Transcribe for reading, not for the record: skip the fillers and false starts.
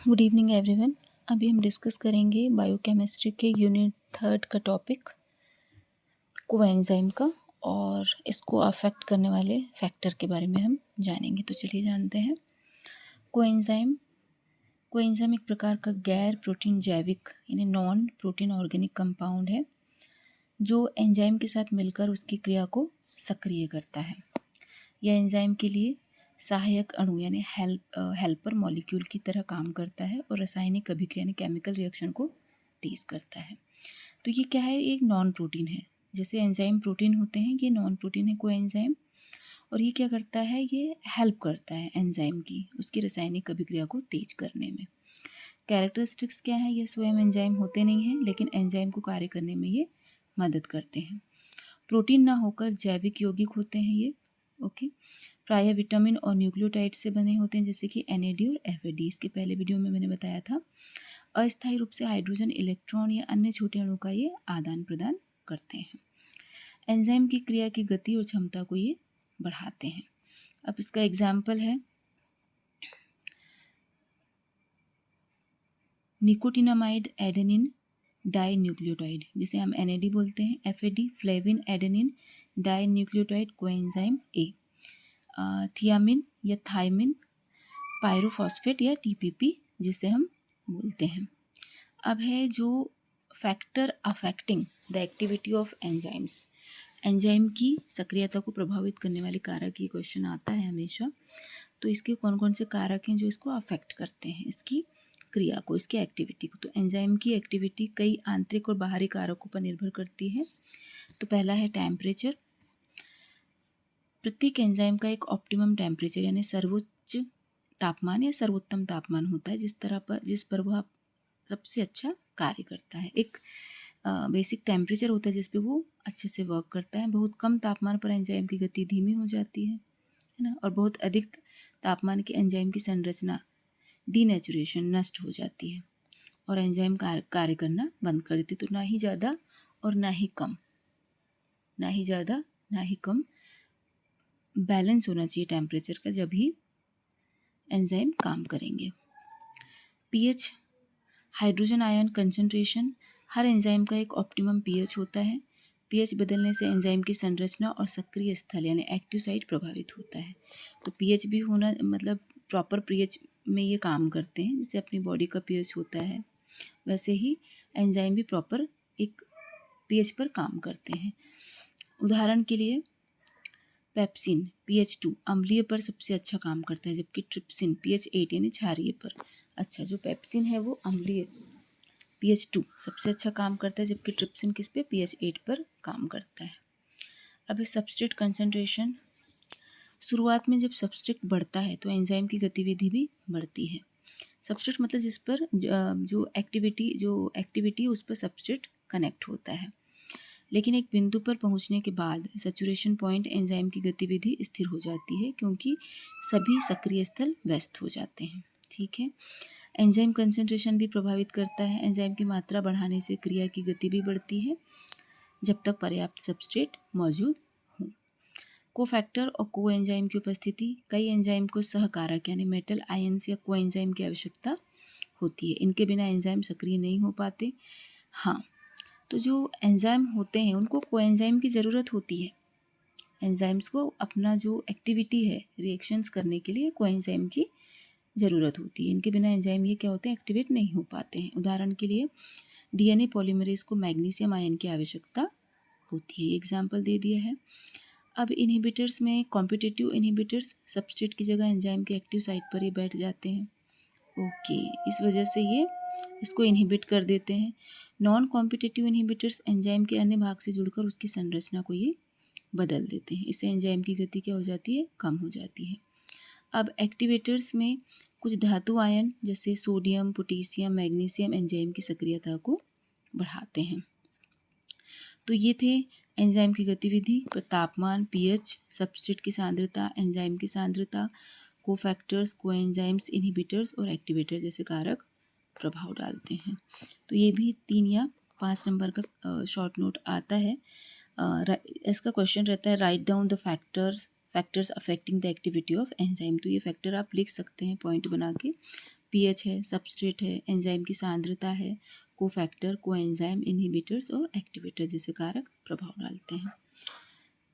Good evening everyone. अभी हम discuss करेंगे बायोकेमिस्ट्री के यूनिट 3 का टॉपिक कोएंजाइम का, और इसको अफेक्ट करने वाले फैक्टर के बारे में हम जानेंगे। तो चलिए जानते हैं। कोएंजाइम कोएंजाइम एक प्रकार का गैर प्रोटीन जैविक यानी नॉन प्रोटीन ऑर्गेनिक कंपाउंड है जो एंजाइम के साथ मिलकर उसकी क्रिया को सक्रिय करता है। यह एंजाइम के लिए सहायक अणु यानी हेल्पर मॉलिक्यूल की तरह काम करता है और रासायनिक अभिक्रिया यानी केमिकल रिएक्शन को तेज करता है। तो ये क्या है, एक नॉन प्रोटीन है। जैसे एंजाइम प्रोटीन होते हैं, ये नॉन प्रोटीन है कोएंजाइम। और ये क्या करता है, ये हेल्प करता है एंजाइम की उसकी रासायनिक अभिक्रिया को तेज करने में। कैरेक्टरिस्टिक्स क्या है, ये स्वयं एंजाइम होते नहीं हैं लेकिन एंजाइम को कार्य करने में ये मदद करते हैं। प्रोटीन ना होकर जैविक यौगिक होते हैं ये। ओके। प्रायः विटामिन और न्यूक्लियोटाइड से बने होते हैं, जैसे कि NAD और FAD। इसके पहले वीडियो में मैंने बताया था। अस्थायी रूप से हाइड्रोजन, इलेक्ट्रॉन या अन्य छोटे अणु का ये आदान प्रदान करते हैं। एंजाइम की क्रिया की गति और क्षमता को ये बढ़ाते हैं। अब इसका एग्जाम्पल है निकोटिनामाइड एडेनिन डाई न्यूक्लियोटाइड, जिसे हम NAD बोलते हैं। FAD flavin adenine dinucleotide coenzyme A। Thiamine या थायमिन पायरोफॉस्फेट या TPP जिसे हम बोलते हैं। अब है जो factor affecting the activity of enzymes, enzyme की सक्रियता को प्रभावित करने वाले कारक, ये क्वेश्चन आता है हमेशा। तो इसके कौन कौन से कारक हैं जो इसको अफेक्ट करते हैं, इसकी क्रिया को, इसकी एक्टिविटी को। तो एंजाइम की एक्टिविटी कई आंतरिक और बाहरी कारकों पर निर्भर करती है। तो पहला है टेम्परेचर। प्रत्येक एंजाइम का एक ऑप्टिमम टेम्परेचर यानी सर्वोच्च तापमान या सर्वोत्तम तापमान होता है जिस पर वह सबसे अच्छा कार्य करता है। एक बेसिक टेम्परेचर होता है जिस पे वो अच्छे से वर्क करता है। बहुत कम तापमान पर एंजाइम की गति धीमी हो जाती है ना। और बहुत अधिक तापमान की एंजाइम की संरचना डीनेचुरेशन नष्ट हो जाती है और एंजाइम कार्य करना बंद कर देती है। तो ना ही ज़्यादा और ना ही कम, ना ही ज़्यादा ना ही कम, बैलेंस होना चाहिए टेम्परेचर का, जब ही एंजाइम काम करेंगे। पीएच, हाइड्रोजन आयन कंसंट्रेशन, हर एंजाइम का एक ऑप्टिमम पीएच होता है। पीएच बदलने से एंजाइम की संरचना और सक्रिय स्थल यानी एक्टिव साइट प्रभावित होता है। तो पीएच भी होना, मतलब प्रॉपर पीएच में ये काम करते हैं। जैसे अपनी बॉडी का पीएच होता है वैसे ही एंजाइम भी प्रॉपर एक पीएच पर काम करते हैं। उदाहरण के लिए पेप्सिन pH 2 अम्लीय पर सबसे अच्छा काम करता है, जबकि ट्रिप्सिन pH 8 यानी क्षारीय पर। अच्छा, जो पेप्सिन है वो अम्लीय pH 2 सबसे अच्छा काम करता है, जबकि ट्रिप्सिन किस पे, pH 8 पर काम करता है। अब है सबस्ट्रेट कंसंट्रेशन। शुरुआत में जब सबस्ट्रेट बढ़ता है तो एंजाइम की गतिविधि भी बढ़ती है। सबस्ट्रेट मतलब जिस पर जो एक्टिविटी उस पर सबस्ट्रेट कनेक्ट होता है। लेकिन एक बिंदु पर पहुंचने के बाद सैचुरेशन पॉइंट एंजाइम की गतिविधि स्थिर हो जाती है क्योंकि सभी सक्रिय स्थल व्यस्त हो जाते हैं। ठीक है। एंजाइम कंसंट्रेशन भी प्रभावित करता है। एंजाइम की मात्रा बढ़ाने से क्रिया की गति भी बढ़ती है जब तक पर्याप्त सबस्ट्रेट मौजूद हो। कोफैक्टर और कोएंजाइम की उपस्थिति, कई एंजाइम को सहकारक यानी मेटल आयंस या कोएंजाइम की आवश्यकता होती है। इनके बिना एंजाइम सक्रिय नहीं हो पाते। हाँ, तो जो एंजाइम होते हैं उनको कोएंजाइम की ज़रूरत होती है। एंजाइम्स को अपना जो एक्टिविटी है रिएक्शंस करने के लिए कोएंजाइम की ज़रूरत होती है। इनके बिना एंजाइम ये क्या होते हैं, एक्टिवेट नहीं हो पाते हैं। उदाहरण के लिए DNA पॉलीमरेज को मैग्नीशियम आयन की आवश्यकता होती है। एग्जाम्पल दे दिया है। अब इनहिबिटर्स में कॉम्पिटिटिव इनहिबिटर्स सबस्ट्रेट की जगह एंजाइम के एक्टिव साइट पर ही बैठ जाते हैं। ओके, इस वजह से ये इसको इनहिबिट कर देते हैं। नॉन कॉम्पिटिटिव इनहिबिटर्स एंजाइम के अन्य भाग से जुड़कर उसकी संरचना को ये बदल देते हैं। इससे एंजाइम की गति क्या हो जाती है, कम हो जाती है। अब एक्टिवेटर्स में कुछ धातु आयन जैसे सोडियम, पोटेशियम, मैग्नीशियम एंजाइम की सक्रियता को बढ़ाते हैं। तो ये थे एंजाइम की गतिविधि पर तापमान, पीएच, सबस्ट्रेट की सांद्रता, एंजाइम की सांद्रता, कोफैक्टर्स, कोएंजाइम्स, इनहिबिटर्स और एक्टिवेटर जैसे कारक प्रभाव डालते हैं। तो ये भी 3 या 5 नंबर का शॉर्ट नोट आता है। इसका क्वेश्चन रहता है write down the factors affecting the activity of enzyme. तो ये फैक्टर आप लिख सकते हैं पॉइंट बना के। पीएच है, सबस्ट्रेट है, एंजाइम की सांद्रता है, कोफैक्टर, कोएंजाइम, इनहिबिटर्स और एक्टिवेटर जैसे कारक प्रभाव डालते हैं।